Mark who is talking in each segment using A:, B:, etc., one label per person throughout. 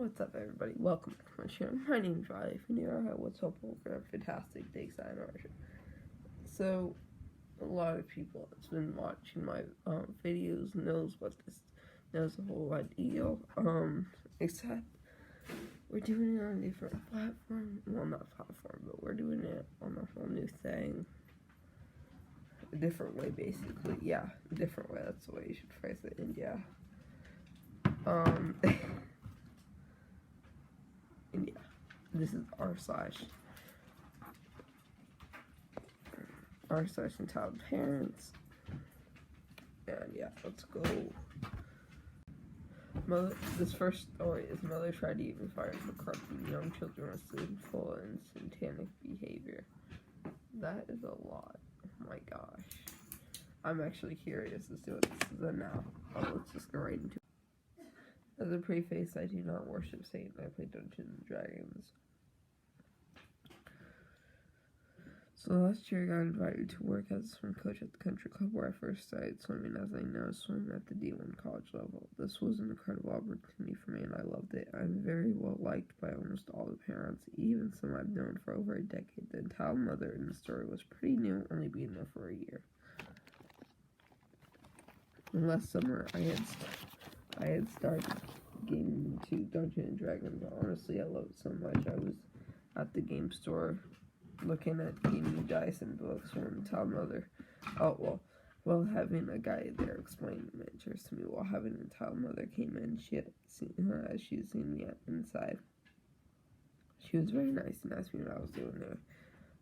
A: What's up, everybody? Welcome to my channel. My name's Riley. If you're new, what's up? Welcome. Fantastic day, So, a lot of people that's been watching my videos knows the whole idea. Except we're doing it on a different platform. Well, not platform, but we're doing it on a whole new thing. A different way, basically. Yeah, a different way. That's the way you should phrase it. And yeah. And yeah, this is r// entitled parents. And yeah, let's go. This first story is mother tried to even fire for corrupting young children with sinful and satanic behavior. That is a lot. Oh my gosh. I'm actually curious as to what this is now. Let's just go right into it. As a preface, I do not worship Satan. I play Dungeons and Dragons. So last year I got invited to work as a swim coach at the country club where I first started swimming, as I now swim at the D1 college level. This was an incredible opportunity for me and I loved it. I'm very well liked by almost all the parents, even some I've known for over a decade. The entire mother in the story was pretty new, only being there for a year. And last summer I had started getting into Dungeons and Dragons. Honestly, I love it so much. I was at the game store looking at gaming dice and books when mother. Well, having a guy there explaining miniatures to me while having a mother came in. She had seen me inside. She was very nice and asked me what I was doing there.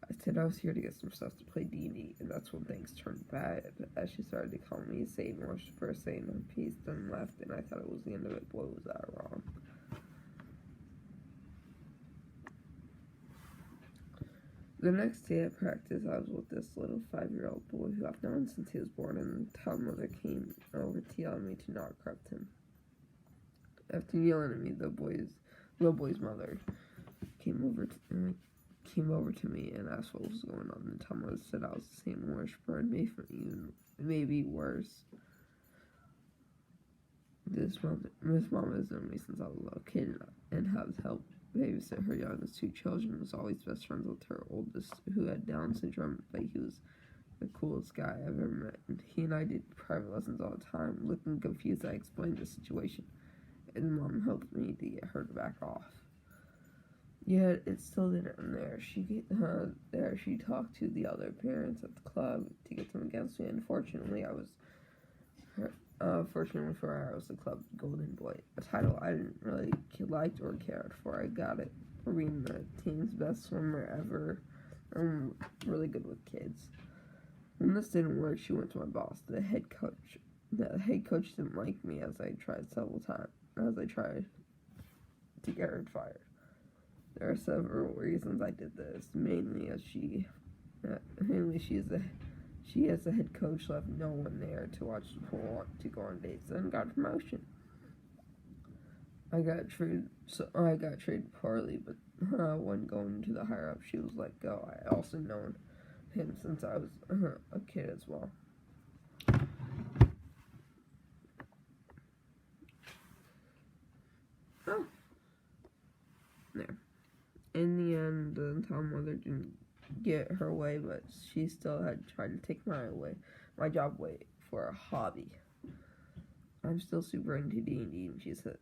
A: I said I was here to get some stuff to play D&D, and that's when things turned bad, as she started to call me a Satan worshiper, saying my piece done left, and I thought it was the end of it. Boy, was that wrong. The next day at practice, I was with this little 5-year-old boy who I've known since he was born, and the mother came over to yell at me to not corrupt him. After yelling at me, the little boy's mother came over to me and asked what was going on. And Mother said I was the same worshiper and maybe worse. Miss Mama has known me since I was a little kid and has helped babysit her youngest 2 children. Was always best friends with her oldest, who had Down syndrome, but he was the coolest guy I've ever met. And he and I did private lessons all the time. Looking confused, I explained the situation, and Mom helped me to get her to back off. Yet it still didn't end there. She talked to the other parents at the club to get them against me. Unfortunately, fortunately for her, I was the club golden boy, a title I didn't really like or cared for. I got it for being the team's best swimmer ever. I'm really good with kids. When this didn't work, she went to my boss, the head coach. The head coach didn't like me as I tried several times, to get her fired. There are several reasons I did this. Mainly as she as the head coach left no one there to watch the pool to go on dates and got a promotion. I got treated poorly, but when going to the higher up, she was let go. I also known him since I was a kid as well. Oh, there. In the end, the entire mother didn't get her way, but she still had tried to take my job away for a hobby. I'm still super into D&D, and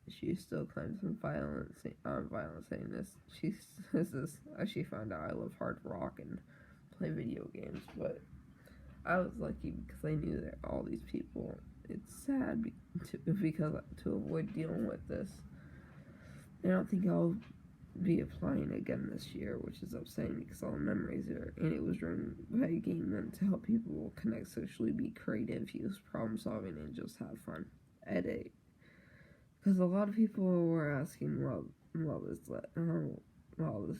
A: she still claims some violence, saying this. She says this as she found out I love hard rock and play video games, but I was lucky because I knew that all these people. It's sad because to avoid dealing with this, I don't think I'll be applying again this year, which is upsetting because all the memories are, and it was run by a game meant to help people connect socially, be creative, use problem solving, and just have fun at it. Because a lot of people were asking, while this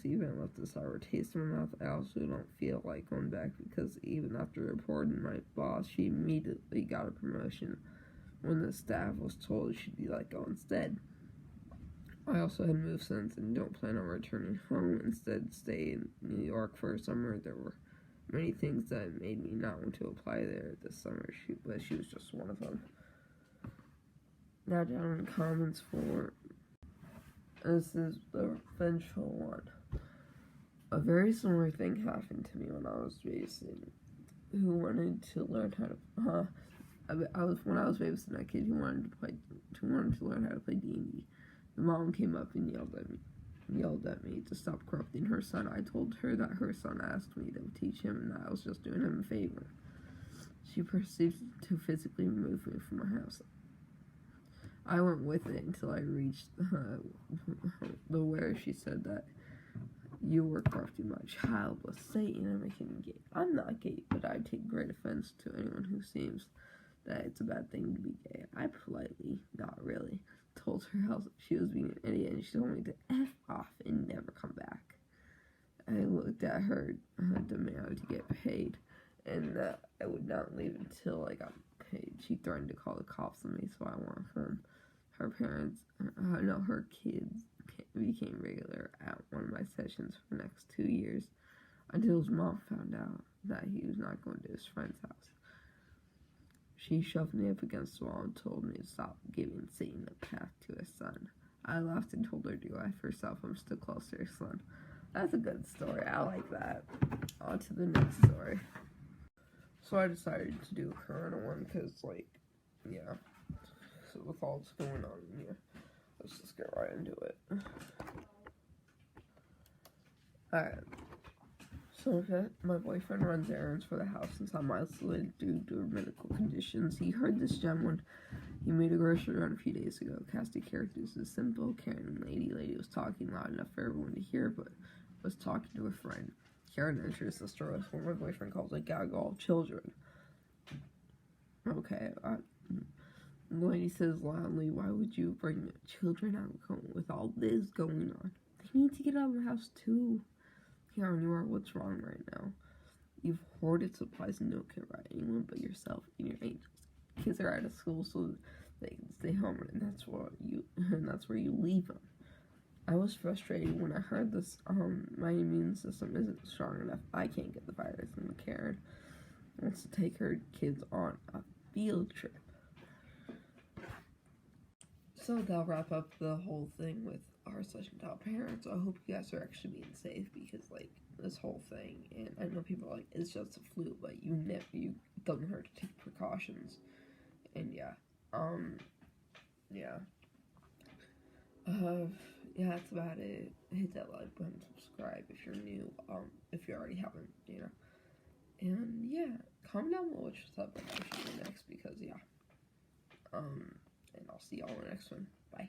A: event left a sour taste in my mouth, I also don't feel like going back because even after reporting my boss, she immediately got a promotion when the staff was told she'd be let go instead. I also had moved since and don't plan on returning home. Instead, stay in New York for a summer. There were many things that made me not want to apply there this summer, but she was just one of them. Now down in the comments for This is the eventual one. A very similar thing happened to me when I was babysitting. Who wanted to learn how to? When I was babysitting that kid who wanted to learn how to play D&D. The mom came up and yelled at me to stop corrupting her son. I told her that her son asked me to teach him, and that I was just doing him a favor. She proceeded to physically remove me from her house. I went with it until I reached the where she said that you were corrupting my child with Satan and making him gay. I'm not gay, but I take great offense to anyone who seems that it's a bad thing to be gay. I politely, not really, told her how she was being an idiot, and she told me to F off and never come back. I looked at her demand to get paid, and that I would not leave until I got paid. She threatened to call the cops on me, so I went home. Her parents, her kids became regular at one of my sessions for the next 2 years, until his mom found out that he was not going to his friend's house. She shoved me up against the wall and told me to stop giving Satan a path to his son. I laughed and told her to go after herself. I'm still close to her son. That's a good story. I like that. On to the next story. So I decided to do a current one because, yeah. So with all that's going on in here, let's just get right into it. Alright. So my boyfriend runs errands for the house since I'm isolated due to medical conditions. He heard this gem when he made a grocery run a few days ago. Cast of characters is simple. Karen lady was talking loud enough for everyone to hear, but was talking to a friend. Karen enters the store with what my boyfriend calls a gag all children. Okay, the lady says loudly, "Why would you bring children out with all this going on? They need to get out of the house too." Karen, you are what's wrong right now. You've hoarded supplies and don't care about anyone but yourself and your angels. Kids are out of school, so they can stay home, and that's where you leave them. I was frustrated when I heard this. My immune system isn't strong enough. I can't get the virus, and Karen wants to take her kids on a field trip. So that'll wrap up the whole thing with our session to parents. I hope you guys are actually being safe, because this whole thing, and I know people are like, it's just a flu, but it doesn't hurt to take precautions. And yeah, that's about it. Hit that like button, subscribe if you're new, if you already haven't, and yeah, comment down below which subject I should do next, because and I'll see y'all in the next one. Bye.